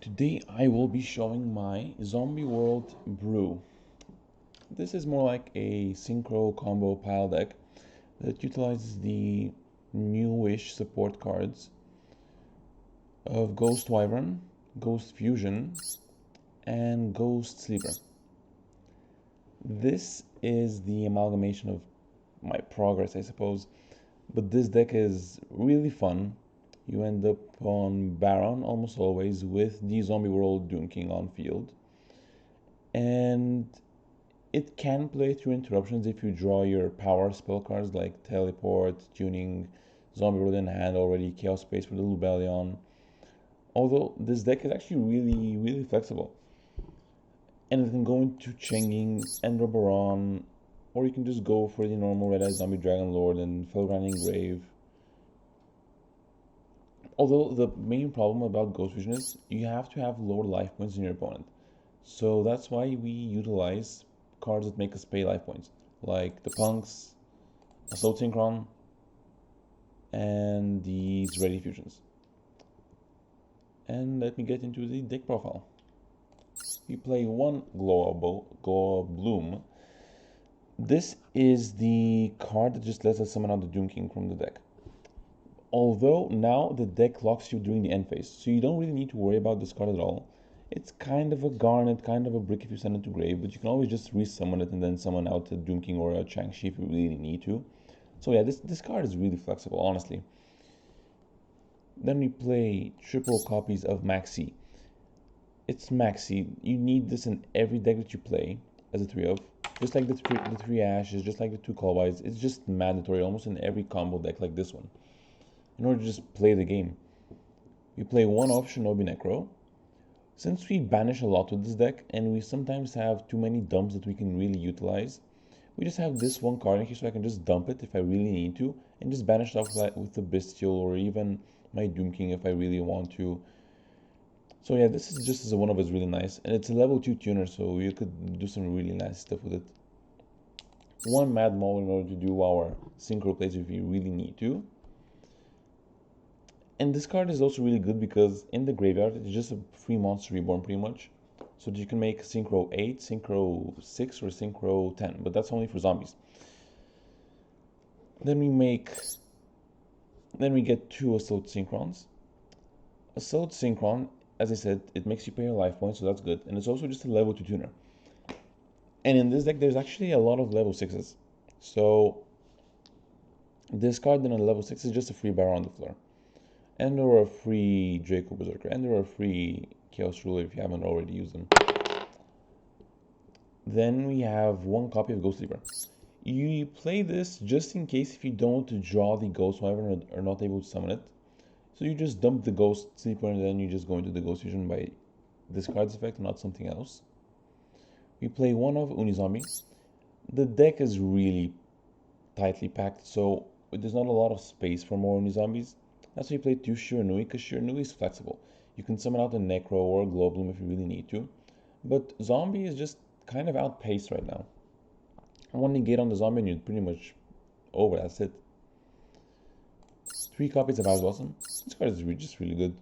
Today I will be showing my Zombie World brew. This is more like a synchro combo pile deck that utilizes the newish support cards of Ghost Wyvern, Ghost Fusion, and Ghost Sleeper. This is the amalgamation of my progress, I suppose, but this deck is really fun. You end up on Baron almost always with the Zombie World Doom King on field. And it can play through interruptions if you draw your power spell cards like Teleport, Tuning, Zombie World in hand already, Chaos Space for the Lubellion. Although this deck is actually really flexible. And it can go into Chenging, Ender Baron, or you can just go for the normal Red Eye Zombie Dragon Lord and Fellgrinding Grave. Although the main problem about Ghost Fusion is you have to have lower life points than your opponent. So that's why we utilize cards that make us pay life points, like the Punks, Assault Synchron, and these Ready Fusions. And let me get into the deck profile. We play one Glow Bloom. This is the card that just lets us summon out the Doom King from the deck. Although now the deck locks you during the end phase, so you don't really need to worry about this card at all. It's kind of a garnet, kind of a brick if you send it to grave, but you can always just resummon it and then summon out a Doom King or a Changshi if you really need to. So yeah, this card is really flexible, honestly. Then we play triple copies of Maxi. It's Maxi. You need this in every deck that you play as a 3 of. Just like the three Ashes, just like the 2 Callbys. It's just mandatory almost in every combo deck like this one, in order to just play the game. We play one off Shinobi Necro. Since we banish a lot with this deck, and we sometimes have too many dumps that we can really utilize, we just have this one card in here so I can just dump it if I really need to, and just banish it off with the Bestial or even my Doom King if I really want to. So yeah, this is just as a one of is really nice, and it's a level 2 tuner, so you could do some really nice stuff with it. One Mad Mauler in order to do our synchro plays if you really need to. And this card is also really good because in the graveyard, it's just a free monster reborn pretty much. So that you can make Synchro 8, Synchro 6, or Synchro 10, but that's only for zombies. Then we get 2 Assault Synchrons. Assault Synchron, as I said, it makes you pay your life points, so that's good. And it's also just a level 2 tuner. And in this deck, there's actually a lot of level 6s. So this card then on level 6 is just a free Baron on the floor. And there are a free Draco Berserker, and there are a free Chaos Ruler if you haven't already used them. Then we have one copy of Ghost Sleeper. You play this just in case if you don't want to draw the Ghost Wyvern or not able to summon it. So you just dump the Ghost Sleeper and then you just go into the Ghost Fusion by this card's effect, not something else. We play one of Unizombie. The deck is really tightly packed, so there's not a lot of space for more Unizombies. That's why you play 2 Shiranui, because Shiranui is flexible. You can summon out a Necro or a Glowbloom if you really need to. But Zombie is just kind of outpaced right now. One negate on the Zombie and you're pretty much over, that's it. 3 copies of House Blossom. This card is just really good.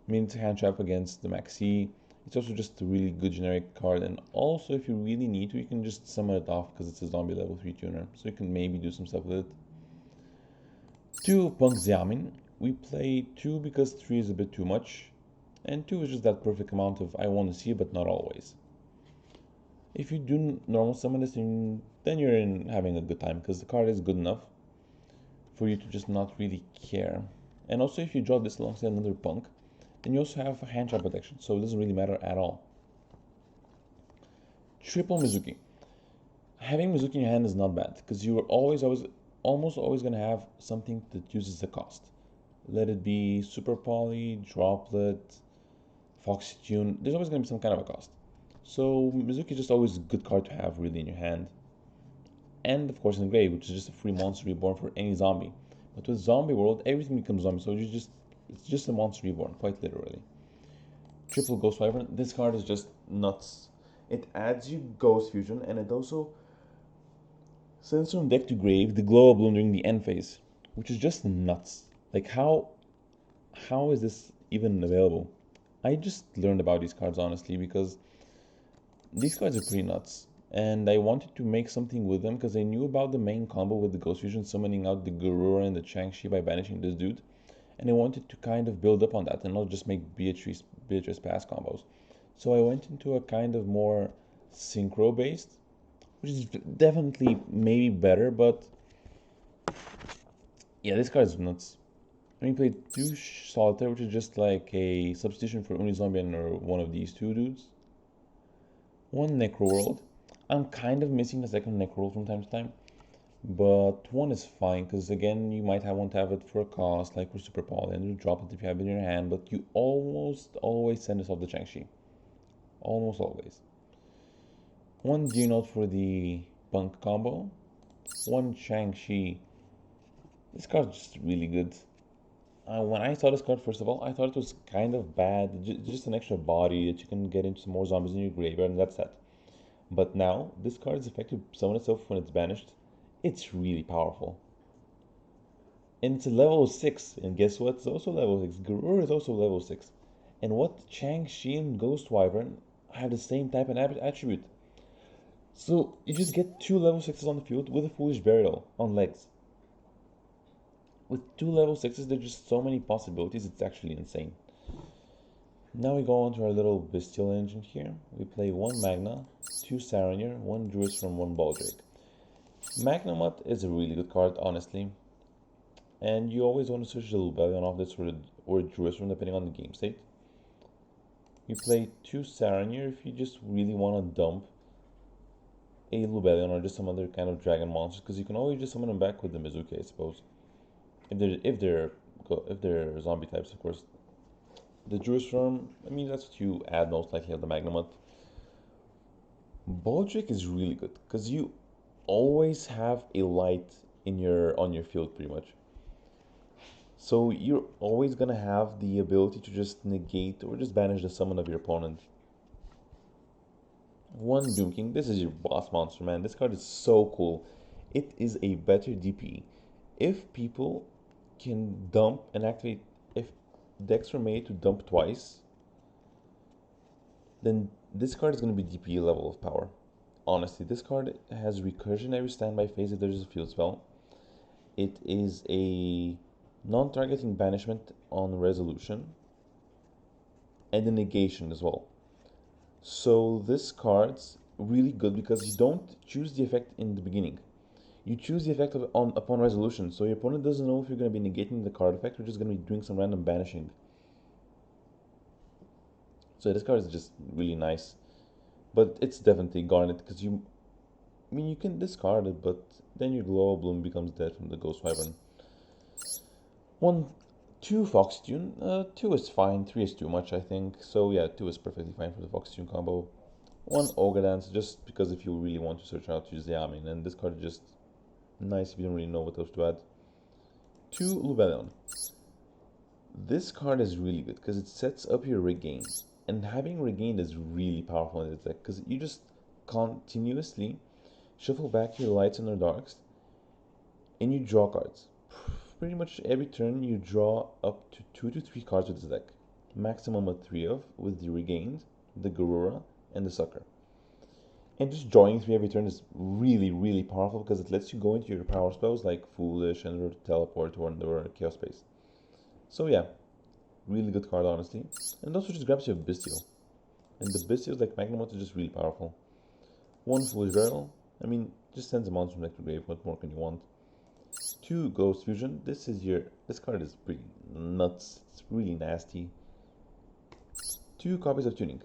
I mean, it's a hand trap against the Maxi. It's also just a really good generic card, and also if you really need to, you can just summon it off because it's a Zombie level 3 tuner. So you can maybe do some stuff with it. 2 Punk Xiaomin. We play 2 because 3 is a bit too much, and 2 is just that perfect amount of I want to see but not always. If you do normal summon this, then you're having a good time because the card is good enough for you to just not really care. And also if you draw this alongside another Punk, then you also have a hand trap protection, so it doesn't really matter at all. Triple Mizuki. Having Mizuki in your hand is not bad because you are almost always going to have something that uses the cost. Let it be Super Poly, Droplet, Foxy Tune. There's always going to be some kind of a cost. So Mizuki is just always a good card to have really in your hand. And of course in the grave, which is just a free monster reborn for any zombie. But with Zombie World, everything becomes zombie, so it's just a monster reborn, quite literally. Triple Ghost Wyvern. This card is just nuts. It adds you Ghost Fusion, and it also sends from deck to grave the Glow Bloom during the end phase, which is just nuts. Like how is this even available? I just learned about these cards honestly because these cards are pretty nuts. And I wanted to make something with them because I knew about the main combo with the Ghost Fusion summoning out the Garura and the Chang'Xi by banishing this dude. And I wanted to kind of build up on that and not just make Beatrice Pass combos. So I went into a kind of more synchro based, which is definitely maybe better, but yeah, this card is nuts. I mean, played two Solitaire, which is just like a substitution for Unizombie or one of these two dudes. One Necroworld. I'm kind of missing the second Necroworld from time to time, but one is fine because again, you might want to have it for a cost, like for Super Poly, and you drop it if you have it in your hand, but you almost always send this off the Chang'Xi. Almost always. One Geonote for the Punk combo. One Chang'Xi. This card's just really good. When I saw this card, first of all, I thought it was kind of bad. Just an extra body that you can get into some more zombies in your graveyard, and that's that. But now, this card is effective to summon itself when it's banished. It's really powerful. And it's a level 6, and guess what? It's also level 6. Garura is also level 6. And what Chang'Xi and Ghost Wyvern have the same type and attribute. So you just get two level 6s on the field with a Foolish Burial on legs. With two level 6s, there's just so many possibilities, it's actually insane. Now we go on to our little Bestial engine here. We play one Magna, two Saronir, one Druid from one Baldrake. Magnemut is a really good card, honestly. And you always want to switch the Lubellion off this or Druid depending on the game state. You play two Saronir if you just really want to dump a Lubellion or just some other kind of dragon monsters, because you can always just summon them back with the Mizuki, I suppose. If they're zombie types, of course. The Jerusalem, I mean, that's what you add most likely of the Magnemut. Baldric is really good because you always have a light on your field pretty much. So you're always gonna have the ability to just negate or just banish the summon of your opponent. One Doom King, this is your boss monster, man. This card is so cool. It is a better DP. If people can dump and activate, if decks were made to dump twice, then this card is going to be DP level of power. Honestly, this card has recursion every standby phase if there's a field spell. It is a non-targeting banishment on resolution and a negation as well. So this card's really good because you don't choose the effect in the beginning. You choose the effect upon resolution, so your opponent doesn't know if you're going to be negating the card effect or just going to be doing some random banishing. So this card is just really nice, but it's definitely Garnet because you can discard it, but then your Glow Bloom becomes dead from the Ghost Wyvern. 2 Fox Tune. 2 is fine, 3 is too much, I think. So yeah, 2 is perfectly fine for the Fox Tune combo. 1 Ogre Dance, just because if you really want to search out, use the Yamin, and this card is just nice if you don't really know what else to add. 2 Lubellion. This card is really good because it sets up your regain. And having regained is really powerful in this deck because you just continuously shuffle back your lights and your darks and you draw cards. Pretty much every turn you draw up to 2 to 3 cards with this deck. Maximum of 3 of with the regained, the Garura, and the Sucker. And just drawing 3 every turn is really, really powerful because it lets you go into your power spells like Foolish and Teleport or Chaos Space. So yeah, really good card honestly. And it also just grabs you a Bestial. And the Bestials like Magnemot is just really powerful. 1 Foolish Barrel, I mean, just sends a monster from deck to grave, what more can you want? 2 Ghost Fusion, this card is pretty nuts, it's really nasty. 2 copies of Tuning.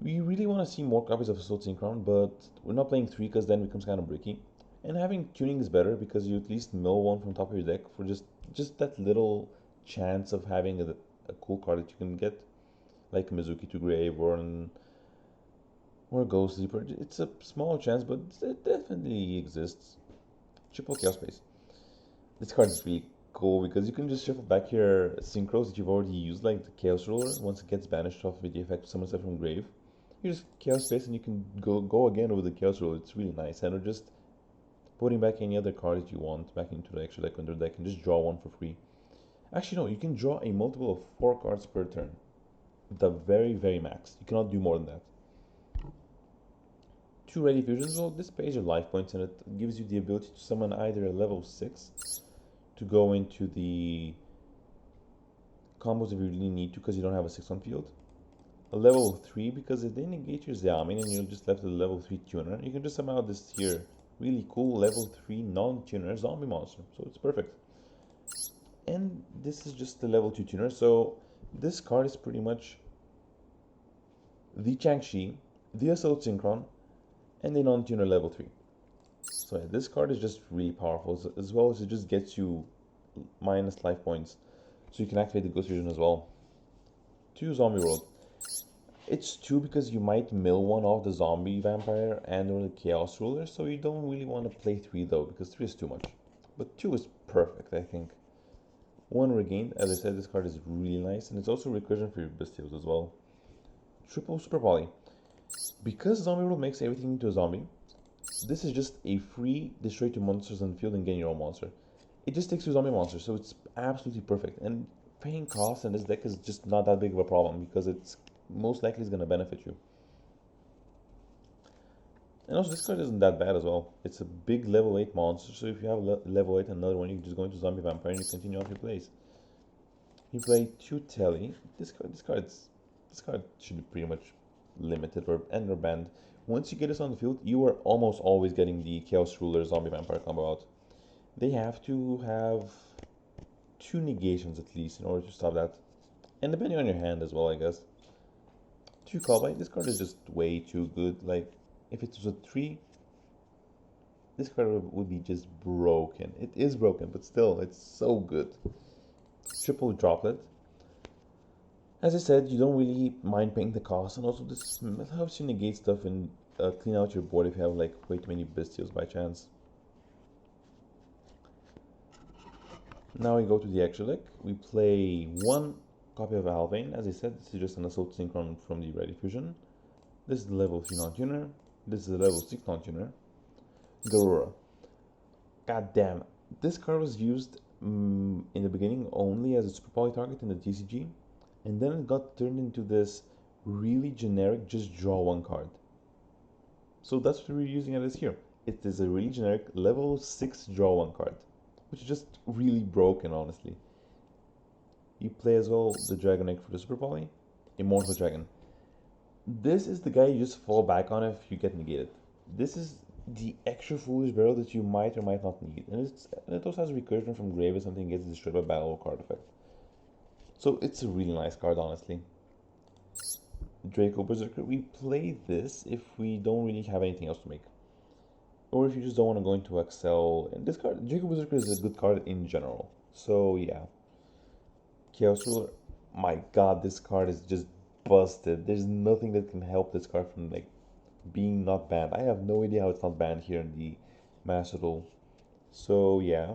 We really want to see more copies of Assault Synchron, but we're not playing 3 because then it becomes kind of bricky. And having Tuning is better because you at least mill 1 from top of your deck for just that little chance of having a cool card that you can get, like Mizuki to Grave or Ghost Sleeper. It's a small chance, but it definitely exists. Triple Chaos Space. This card is really cool because you can just shuffle back your synchros that you've already used, like the Chaos Ruler. Once it gets banished off with the effect of summon stuff from grave, you just Chaos Space and you can go again with the Chaos Ruler. It's really nice, and just putting back any other card that you want back into the extra deck under deck and just draw 1 for free. Actually, no, you can draw a multiple of 4 cards per turn. the very, very max. You cannot do more than that. 2 ready fusions. Well, this pays your life points and it gives you the ability to summon either a level 6 to go into the combos if you really need to because you don't have a 6 on field. A level 3 because if they negate your Xiaomin and you're just left with a level 3 tuner, you can just summon out this here really cool level 3 non-tuner zombie monster. So it's perfect. And this is just the level 2 tuner, so this card is pretty much the Changxi, the Assault Synchron, and the non-tuner level 3. So yeah, this card is just really powerful, as well as it just gets you minus life points. So you can activate the Ghost Fusion as well. 2 Zombie World. It's 2 because you might mill one off the Zombie Vampire and or the Chaos Ruler, so you don't really want to play 3 though, because 3 is too much. But 2 is perfect, I think. 1 regained, as I said, this card is really nice, and it's also recursion for your Bestials as well. Triple Super Poly. Because Zombie World makes everything into a zombie, this is just a free destroy 2 monsters on the field and gain your own monster. It just takes 2 zombie monsters, so it's absolutely perfect. And paying cost in this deck is just not that big of a problem because it's most likely is going to benefit you. And also, this card isn't that bad as well. It's a big level 8 monster, so if you have level 8 and another one, you can just go into Zombie Vampire and you continue off your plays. You play 2 Telly. This card should be pretty much limited or banned. Once you get this on the field, you are almost always getting the Chaos Ruler Zombie Vampire combo out. They have to have 2 negations at least in order to stop that. And depending on your hand as well, I guess. 2 Callbite. This card is just way too good. Like, if it was a 3, this card would be just broken. It is broken, but still, it's so good. Triple Droplet. As I said, you don't really mind paying the cost, and also this helps you negate stuff and clean out your board if you have like way too many Bestials by chance. Now we go to the extra deck. We play 1 copy of Alvain. As I said, this is just an Assault Synchron from the Ready Fusion. This is the level 3 non-tuner. This is the level 6 non-tuner. Garura. God damn. This card was used in the beginning only as a super poly target in the TCG, and then it got turned into this really generic just draw 1 card. So that's what we're using it as here. It is a really generic level 6 draw 1 card, which is just really broken, honestly. You play as well the Dragon Egg for the Super Poly, Immortal Dragon. This is the guy you just fall back on if you get negated. This is the extra foolish barrel that you might or might not need, and it also has recursion from grave if something gets destroyed by battle or card effect. So it's a really nice card, honestly. Draco Berserker. We play this if we don't really have anything else to make, or if you just don't want to go into Excel. And this card, Draco Berserker, is a good card in general. So yeah. Chaos Ruler. My God, this card is just busted. There's nothing that can help this card from like being not banned. I have no idea how it's not banned here in the Master Duel. So yeah,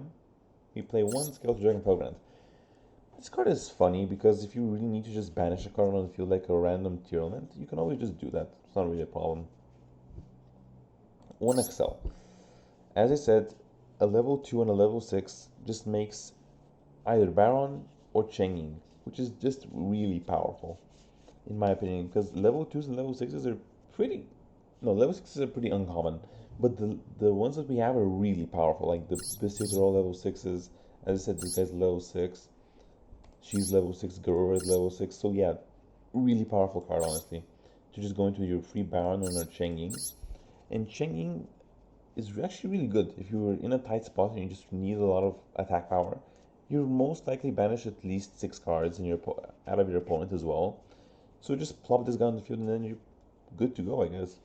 we play 1 Skeleton Dragon Pelgrand. This card is funny because if you really need to just banish a card on the field like a random tier element, you can always just do that. It's not really a problem. 1 Excel. As I said, a level 2 and a level 6 just makes either Baron or Chenging, which is just really powerful, in my opinion, because level 2s and level 6s are pretty... No, level 6s are pretty uncommon, but the ones that we have are really powerful. Like, the Bestials are all level 6s. As I said, this guy's level 6. She's level 6, Garura is level 6, so yeah, really powerful card, honestly, to just go into your free Baron or Chenging. And Chenging is actually really good if you're in a tight spot and you just need a lot of attack power. You'll most likely banish at least 6 cards in out of your opponent as well. So just plop this guy on the field and then you're good to go, I guess.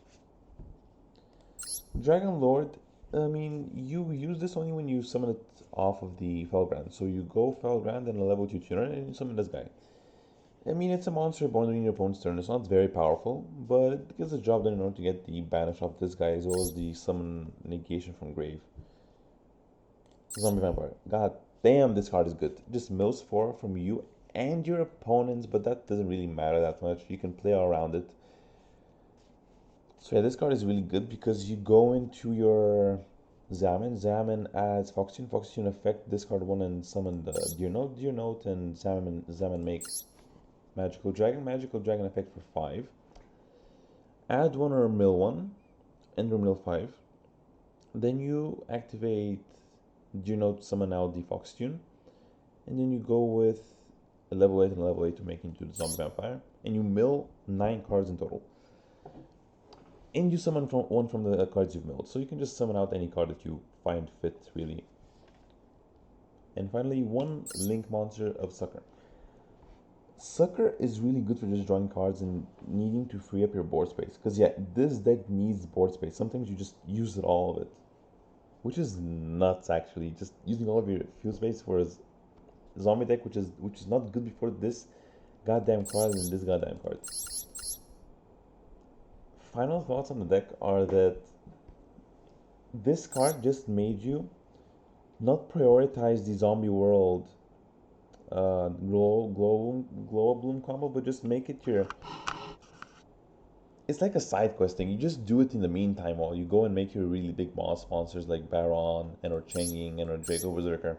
Dragon Lord, I mean, you use this only when you summon it off of the Felgrand. So you go Felgrand and a level 2 tuner and you summon this guy. I mean, it's a monster born during your opponent's turn. It's not very powerful, but it gets the job done in order to get the banish off this guy as well as the summon negation from grave. Zombie Vampire. God damn, this card is good. Just mills 4 from you and your opponents, but that doesn't really matter that much. You can play around it. So yeah, this card is really good because you go into your Zaman adds Foxtune. Foxtune affect discard 1 and summon the Deer Note, and Zaman makes. Magical Dragon effect for 5. Add one or mill one, and or mill 5. Then you activate to summon out the Fox Tune, and then you go with a level 8 and a level 8 to make into the Zombie Vampire, and you mill 9 cards in total. And you summon one from the cards you've milled, so you can just summon out any card that you find fit, really. And finally, one Link monster of Sucker. Sucker is really good for just drawing cards and needing to free up your board space. Because yeah, this deck needs board space. Sometimes you just use it all of it. Which is nuts, actually. Just using all of your field space for a zombie deck, which is not good before this goddamn card and this goddamn card. Final thoughts on the deck are that this card just made you not prioritize the zombie world glow bloom combo, but just make it your, it's like a side quest thing. You just do it in the meantime while you go and make your really big boss monsters like Baron and or Changing and or Draco Berserker.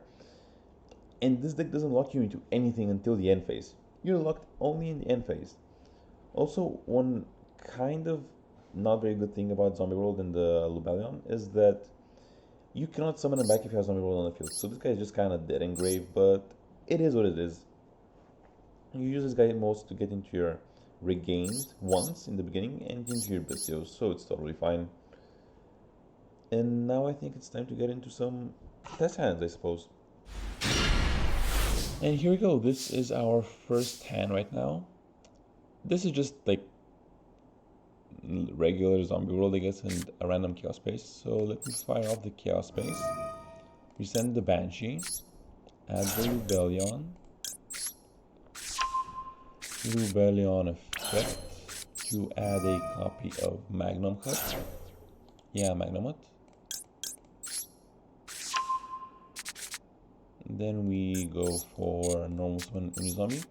And this deck doesn't lock you into anything until the end phase. You're locked only in the end phase. Also, one kind of not very good thing about Zombie World and the Lubellion is that you cannot summon him back if you have Zombie World on the field. So this guy is just kind of dead and grave, but it is what it is. You use this guy most to get into your Regained once in the beginning and into your Bestios, so it's totally fine. And now I think it's time to get into some test hands, I suppose. And here we go. This is our first hand right now. This is just like regular Zombie World, I guess, and a random Chaos Space. So let me fire off the Chaos Space. We send the Banshee, add the Rebellion effect to add a copy of Magnum Hut. Yeah, Magnum Hut. Then we go for normal summon Unizombie.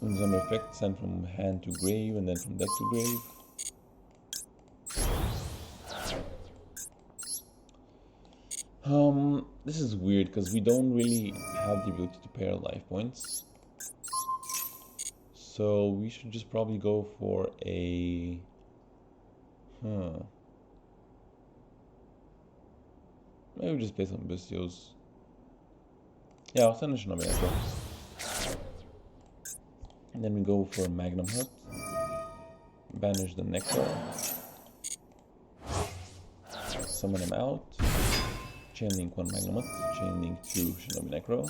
Unizombie effect sent from hand to grave and then from deck to grave. This is weird because we don't really have the ability to pair life points. So we should just probably go for a... Maybe just play some Bestios. Yeah, I'll send a Shinobi as well. And then we go for a Magnum Hut. Banish the Necro. Summon him out. Chain link one Magnum Hut. Chain link two Shinobi Necro.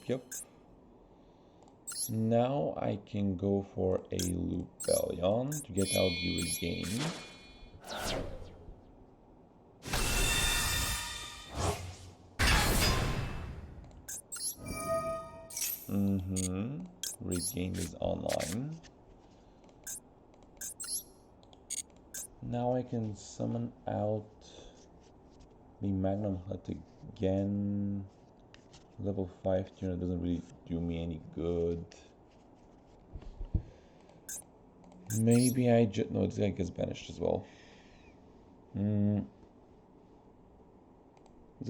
Yup. Now I can go for a Lubellion to get out the Regain. Regain is online. Now I can summon out the Magnum Hut again. Level 5 tuner doesn't really do me any good. Maybe I just... No, this guy gets banished as well. This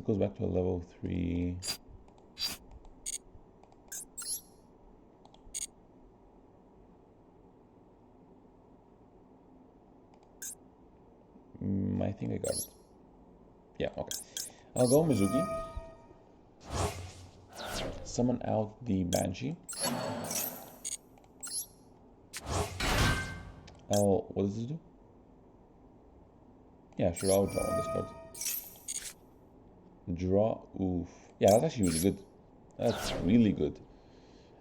goes back to a level 3. I think I got it. Yeah, okay. I'll go Mizuki. Summon out the Banshee. What does this do? Yeah, sure, I'll draw on this card. Draw, oof. Yeah, that's actually really good. That's really good.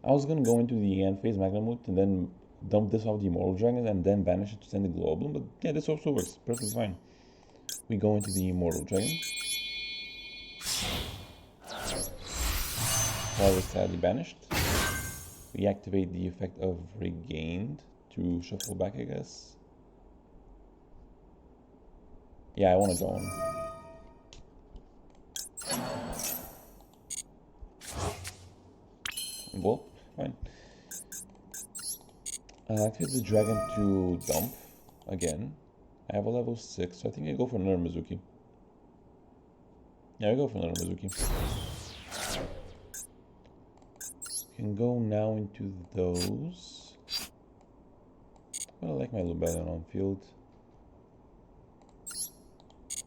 I was gonna go into the end phase Magnum Hut and then dump this off the Immortal Dragon and then banish it to send the Glow Bloom, but yeah, this also works perfectly fine. We go into the Immortal Dragon. While it's sadly banished, we activate the effect of Regained to shuffle back, I guess. Yeah, I want to draw one. Well, fine. Activate the dragon to dump again. I have a level 6, so I think I go for another Mizuki. Yeah, I go for another Mizuki. Can go now into those. Well, I like my Lubellion on field.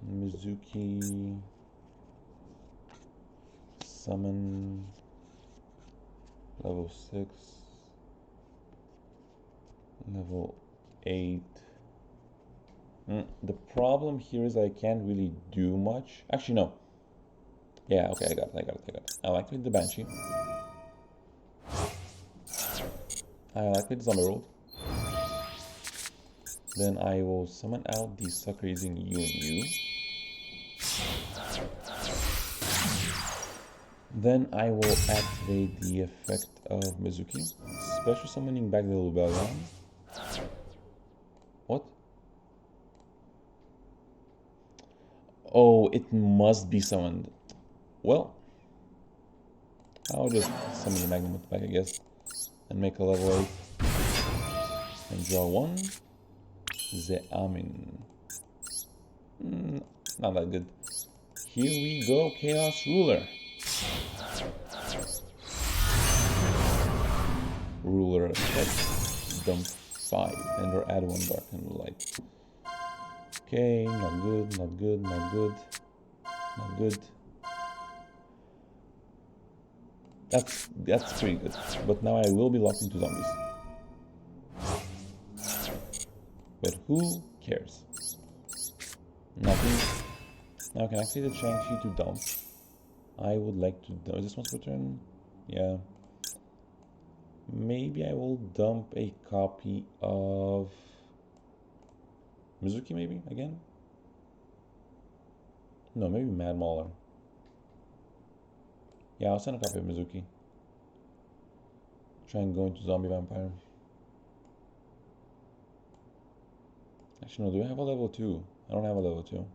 Mizuki. Summon. Level 6. Level 8. The problem here is I can't really do much. Actually, no. Yeah, okay, I got it. I'll activate the Banshee. I'll activate the Zombie World. Then I will summon out the sucker using you and you. Then I will activate the effect of Mizuki. Special summoning back the Lubellion. What? Oh, it must be summoned. Well, I'll just summon the Magnemite back, I guess. And make a level 8. And draw 1. Zeamin. Not that good. Here we go, Chaos Ruler. Ruler effect. Dump 5. And or add 1 dark and light. Okay, not good, not good, not good. Not good. That's pretty good. But now I will be locked into zombies. But who cares? Nothing. Now can I activate the Shang-Chi to dump? I would like to dump. Is this one's return? Yeah. Maybe I will dump a copy of Mizuki, maybe again? No, maybe Mad Mauler. Yeah, I'll send a copy of Mizuki. Try and go into Zombie Vampire. Actually, no, do I have a level 2? I don't have a level 2.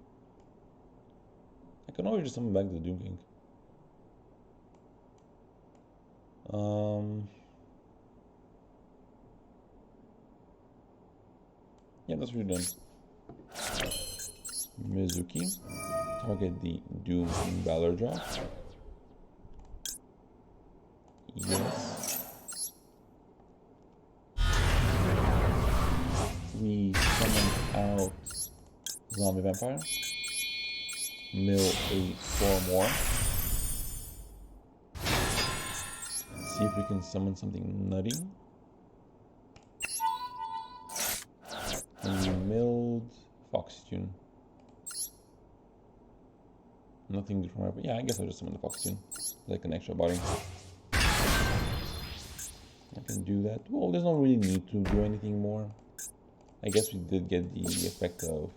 I can always just summon back the Doom King. Yeah, that's what we're doing. Mizuki. Target the Doom King Valor drop. Yes. We summon out Zombie Vampire. Mill a 4 more. See if we can summon something nutty. And we milled Foxtune. Nothing good from her, but yeah, I guess I'll just summon the Foxtune. Like an extra body. I can do that. Well, there's no really need to do anything more. I guess we did get the effect of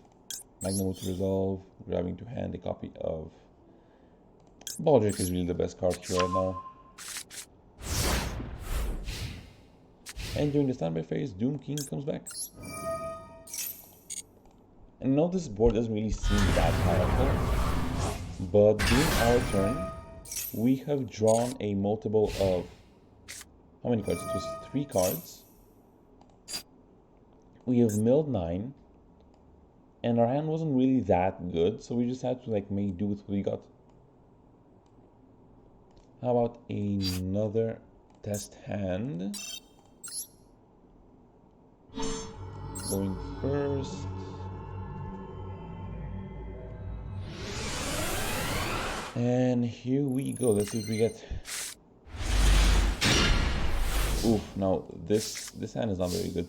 Magnemite to resolve, grabbing to hand a copy of Baldric is really the best card here right now. And during the standby phase, Doom King comes back. And now this board doesn't really seem that powerful, but during our turn, we have drawn a multiple of how many cards? It was 3 cards. We have milled 9, and our hand wasn't really that good, so we just had to like make do with what we got. How about another test hand? Going first. And here we go. Let's see if we get. Oof, no, this hand is not very good.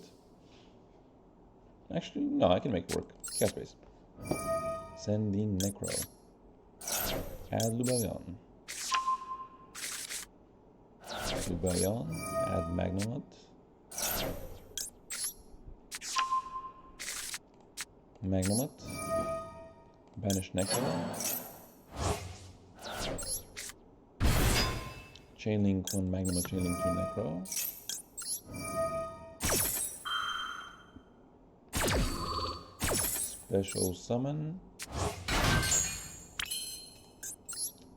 Actually, no, I can make it work. Chaos Space. Send the Necro. Add Lubellion. Lubellion. Add Magnemite. Magnemite. Banish Necro. Chainlink 1 Magnemite, Chainlink 2 Necro. Special summon.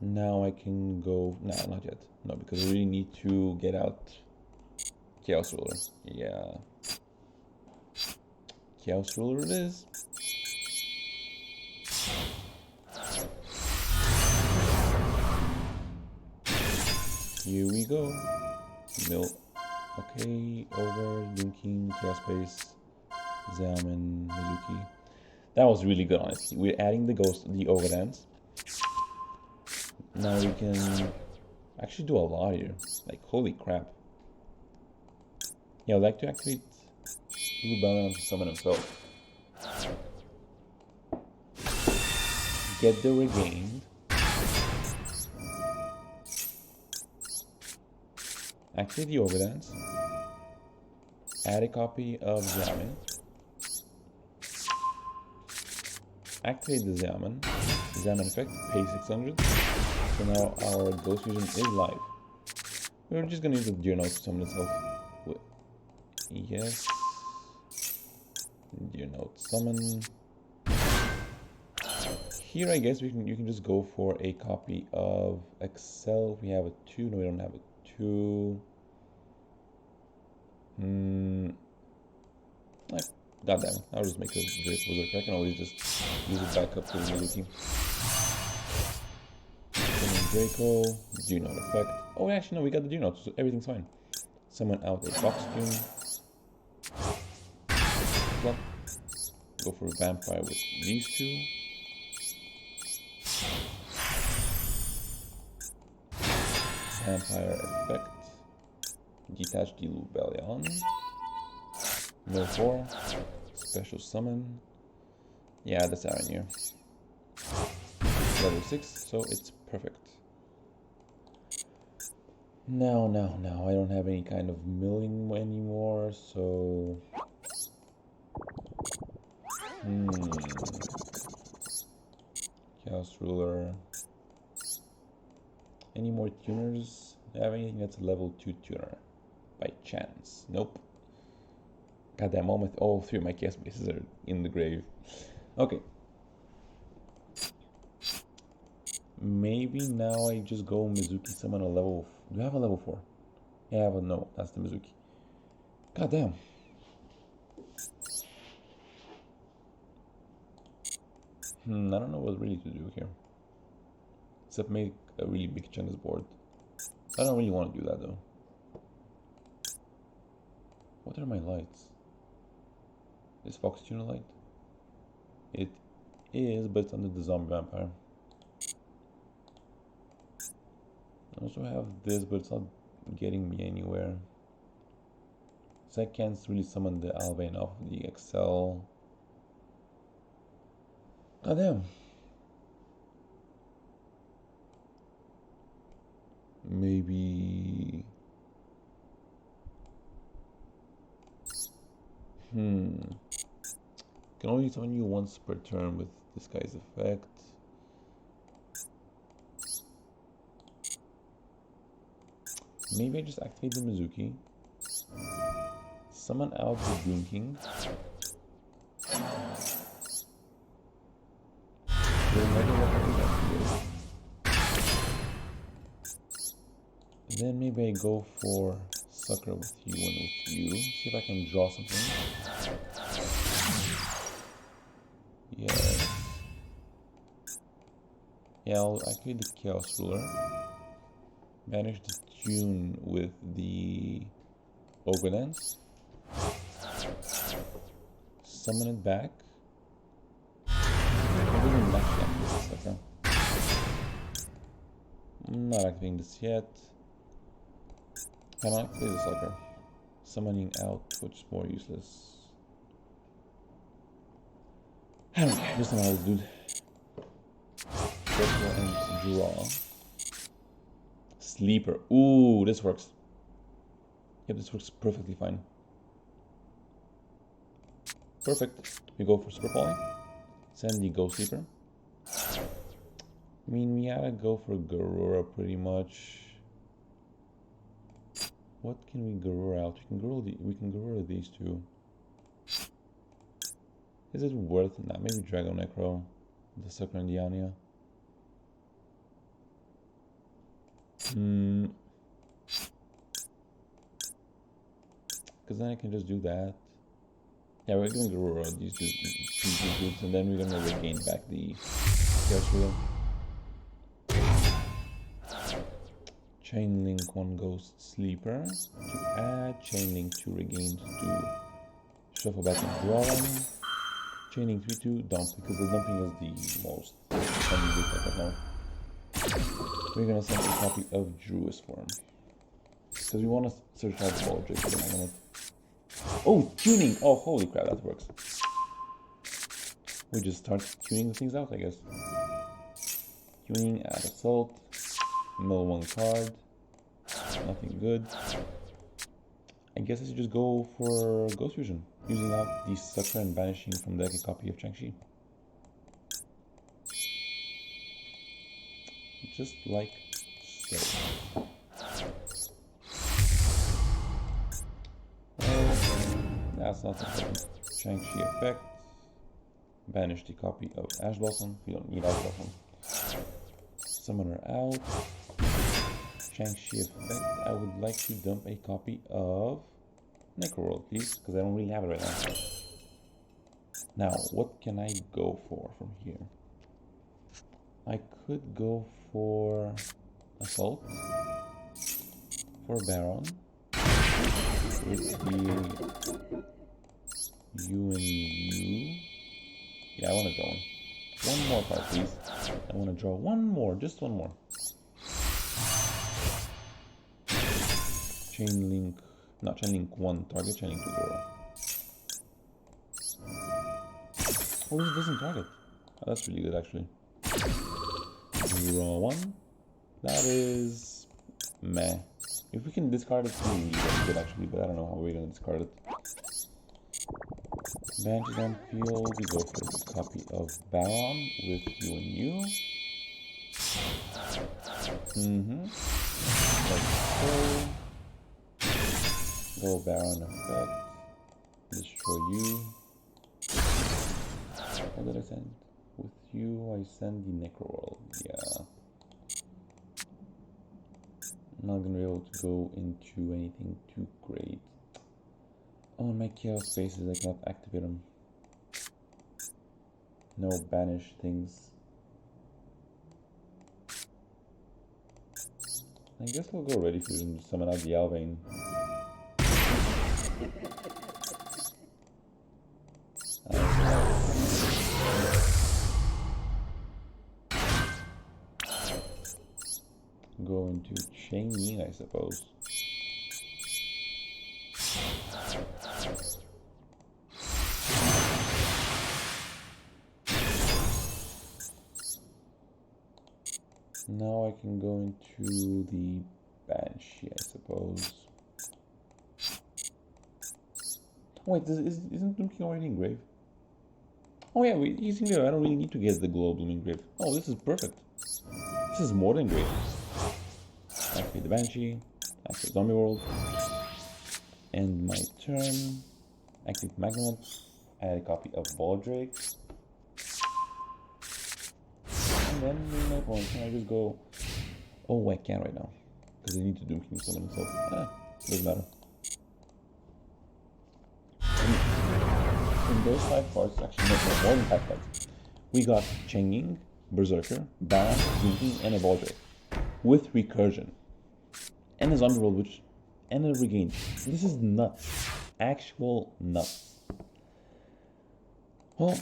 Now I can go. No, not yet. No, because we really need to get out Chaos Ruler. Yeah. Chaos Ruler it is. Here we go. Mill. Okay, over, Dinking, Chaos Space, Zaman, Mizuki. That was really good, honestly. We're adding the ghost, the overdance. Now we can actually do a lot here. Like, holy crap. Yeah, I'd like to activate Blue Balance to summon himself. Get the regained. Activate the overdance. Add a copy of Zaman. Activate the Zaman. Zaman effect, pay 600. So now our Ghost Fusion is live. We're just gonna use the Deer Note to summon itself. Yes. Deer Note summon. Here I guess you can just go for a copy of Excel. We have a 2. No, we don't have a 2. Goddamn, I'll just make a Berserker. I can always just use it back up to the Mizuki. Summon Draco, Deer Note effect. Oh, actually, no, we got the Deer Note, so everything's fine. Summon out a Costume. Plop. Go for a Vampire with these two. Vampire effect. Detach the Lubellion. Mill 4. Special summon. Yeah, that's Aaron here. Level 6, so it's perfect. Now, I don't have any kind of milling anymore, so... Chaos Ruler. Any more tuners? Do I have anything that's a level 2 tuner? By chance. Nope. Goddamn, all 3 of my chaos bases are in the grave. Okay. Maybe now I just go Mizuki summon a level... Do I have a level 4? Yeah, I have a... No, that's the Mizuki. Goddamn. I don't know what really to do here. Except make a really big chance board. I don't really want to do that though. What are my lights? Is Fox Tuna light? It is, but it's under the Zombie Vampire. I also have this, but it's not getting me anywhere. So I can't really summon the Alvain off of the Excel. God damn. Maybe... Can only summon you once per turn with this guy's effect. Maybe I just activate the Mizuki. Summon out the Doom King. Then maybe I go for Sucker with you and with you. See if I can draw something. Yes. Yeah, I'll activate the Chaos Ruler. Manage to tune with the Ogre Dance. Summon it back. I'm not activating this yet. Can I activate the Sucker? Summoning out, which is more useless. I don't care, just another dude. And draw. Sleeper. Ooh, this works. Yep, this works perfectly fine. Perfect. We go for Super Falling. Send the Ghost Sleeper. I mean, we gotta go for Garura pretty much. What can we Garura out? We can Garura these two. Is it worth it? Nah, maybe Dragon Necro, the Sucker and the Anya. Because then I can just do that. Yeah, we're gonna Garura these two dudes, and then we're gonna regain back the Chaos Wheel. Chain link 1 Ghost Sleeper to add, chain link 2 Regained to shuffle back and draw one, chain link 3 to dump, because the dumping is the most fun right now. We're gonna send a copy of Druid's Form, because we want to search out the ball drake with the magnet. Oh, tuning! Oh, holy crap, that works. We just start tuning things out, I guess. Tuning, add assault, mill 1 card, nothing good. I guess I should just go for Ghost Fusion, using out the Sucker and banishing from the deck a copy of Chang-Chi. Just like so. That's not important. Chang-Chi effect. Banish the copy of Ash Blossom. We don't need Ash Blossom. Summoner out. Chang-Chi effect. I would like to dump a copy of Necroworld, please, because I don't really have it right now. Now, what can I go for from here? I could go for Assault, for Baron, with the U and U. Yeah, I want to draw one. One more card, please. I want to draw one more, just one more. Chain link, not chain link 1 target, chain link 2 draw. Oh, this doesn't target. Oh, that's really good, actually. Draw 1. That is meh. If we can discard it, that's good actually, but I don't know how we're gonna discard it. Banishes on field, we go for a copy of Baron with U and U. Like so. Go Baron effect. Destroy you. What did I send? With you, I send the Necroworld. Yeah. I'm not gonna be able to go into anything too great. Oh, my chaos spaces, I cannot activate them. No banish things. I guess we'll go Ready Fusion to summon out the Alvain. Go into Chain, I suppose. Now I can go into the Banshee, I suppose. Oh, wait, isn't Doom King already engraved? Oh yeah, he's engraved. I don't really need to get the Glow Bloom engraved. Oh, this is perfect. This is more than great. Activate the Banshee, activate Zombie World, end my turn, activate Magnet, add a copy of Baldrake, and then in my opponent, can I just go, oh I can't right now, because I need to Doom King summon himself, doesn't matter. In those 5 cards, actually no, more than 5 cards, we got Changing, Berserker, Baron, Doom King, and a Baldrake, with Recursion. And a Zombie World, and a Regain. This is nuts. Actual nuts. Well,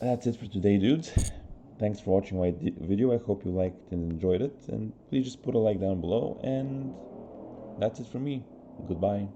that's it for today, dudes. Thanks for watching my video. I hope you liked and enjoyed it. And please just put a like down below. And that's it for me. Goodbye.